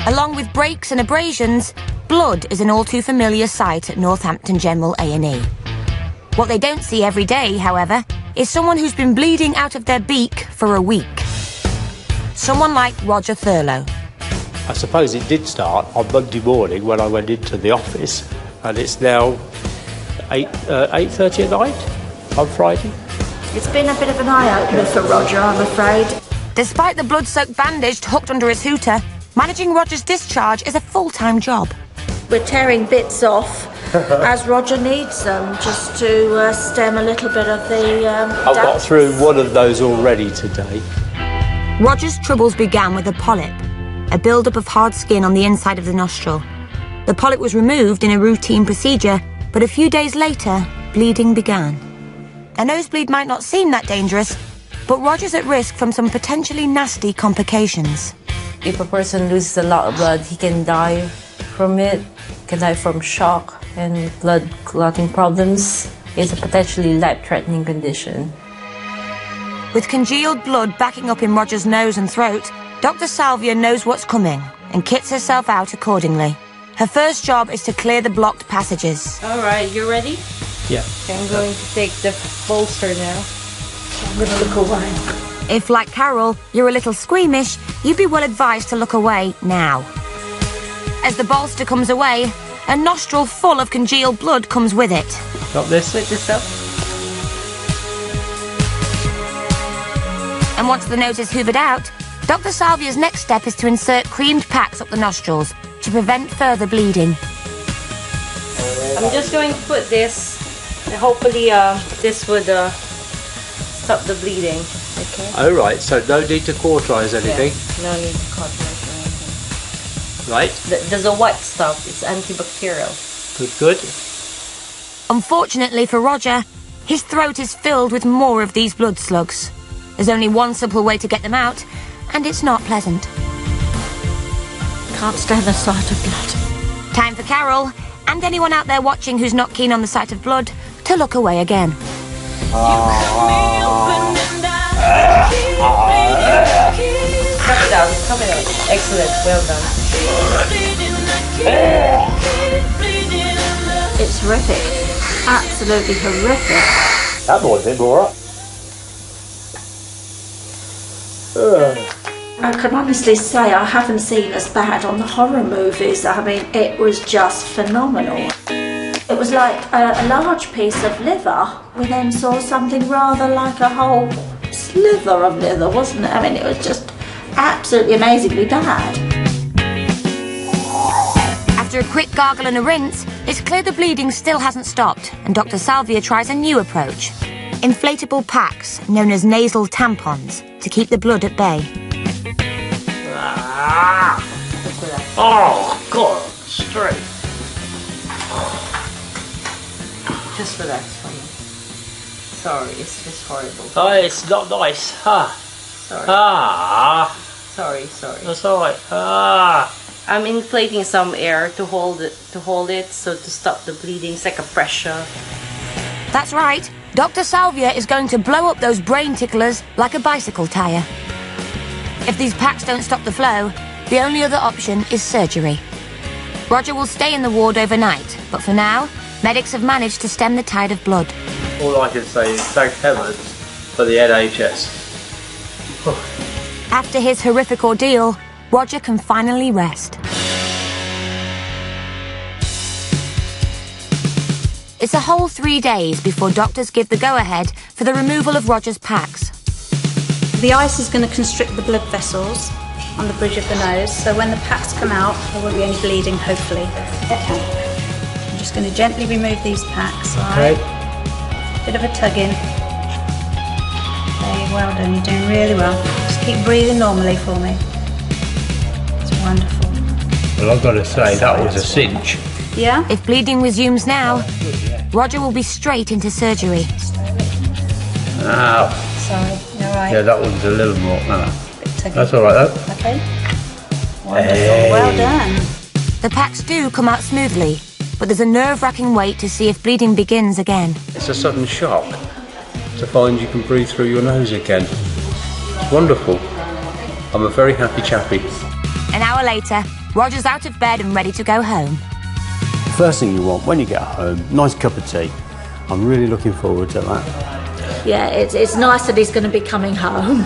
Along with breaks and abrasions, blood is an all too familiar sight at Northampton General A&E. What they don't see every day, however, is someone who's been bleeding out of their beak for a week. Someone like Roger Thurlow. I suppose it did start on Monday morning when I went into the office, and it's now 8:30 at night on Friday. It's been a bit of an eye-opener for Roger, I'm afraid. Despite the blood-soaked bandage hooked under his hooter, managing Roger's discharge is a full-time job. We're tearing bits off as Roger needs them, just to stem a little bit of the I've got through one of those already today. Roger's troubles began with a polyp, a build-up of hard skin on the inside of the nostril. The polyp was removed in a routine procedure, but a few days later, bleeding began. A nosebleed might not seem that dangerous, but Roger's at risk from some potentially nasty complications. If a person loses a lot of blood, he can die from it, can die from shock and blood clotting problems. It's a potentially life-threatening condition. With congealed blood backing up in Roger's nose and throat, Dr. Salvia knows what's coming and kits herself out accordingly. Her first job is to clear the blocked passages. All right, you ready? Yeah. Okay, I'm going to take the bolster now. I'm going to look away. If, like Carol, you're a little squeamish, you'd be well advised to look away now. As the bolster comes away, a nostril full of congealed blood comes with it. Got this? Split this up. And once the nose is hoovered out, Dr. Salvia's next step is to insert creamed packs up the nostrils to prevent further bleeding. I'm just going to put this, and hopefully this would stop the bleeding. Okay. Oh, right, so no need to cauterise anything? Yeah, no need to cauterize or anything. Right. There's a white stuff, it's antibacterial. Good. Unfortunately for Roger, his throat is filled with more of these blood slugs. There's only one simple way to get them out, and it's not pleasant. Can't stand the sight of blood. Time for Carol, and anyone out there watching who's not keen on the sight of blood, to look away again. Come it out. Excellent, well done. It's horrific. Absolutely horrific. That boy's been all right. I can honestly say I haven't seen as bad on the horror movies. I mean, it was just phenomenal. It was like a large piece of liver. We then saw something rather like a whole slither of liver, wasn't it? I mean, it was just absolutely amazingly bad. After a quick gargle and a rinse, it's clear the bleeding still hasn't stopped, and Dr. Salvia tries a new approach. Inflatable packs, known as nasal tampons, to keep the blood at bay. Oh, God, straight. Just relax for me. Sorry, it's just horrible. Oh, it's not nice. Sorry. Sorry. That's all right. I'm inflating some air to hold it, so to stop the bleeding. It's like a pressure. That's right. Dr. Salvia is going to blow up those brain ticklers like a bicycle tyre. If these packs don't stop the flow, the only other option is surgery. Roger will stay in the ward overnight, but for now, medics have managed to stem the tide of blood. All I can say is thank heavens for the NHS. After his horrific ordeal, Roger can finally rest. It's a whole 3 days before doctors give the go-ahead for the removal of Roger's packs. The ice is going to constrict the blood vessels on the bridge of the nose, so when the packs come out, there won't be any bleeding, hopefully. Okay. I'm just going to gently remove these packs. Okay. Bit of a tug in. Okay, well done, you're doing really well. Just keep breathing normally for me. It's wonderful. Well, I've got to say, that was a cinch. Yeah? If bleeding resumes now, Roger will be straight into surgery. Ow. Sorry, you're right. Yeah, that one's a little more. That's That's all right, though. Okay. Wonderful, well done. The packs do come out smoothly, but there's a nerve-wracking wait to see if bleeding begins again. It's a sudden shock to find you can breathe through your nose again. It's wonderful. I'm a very happy chappie. An hour later, Roger's out of bed and ready to go home. First thing you want when you get home, nice cup of tea. I'm really looking forward to that. Yeah, it's nice that he's going to be coming home.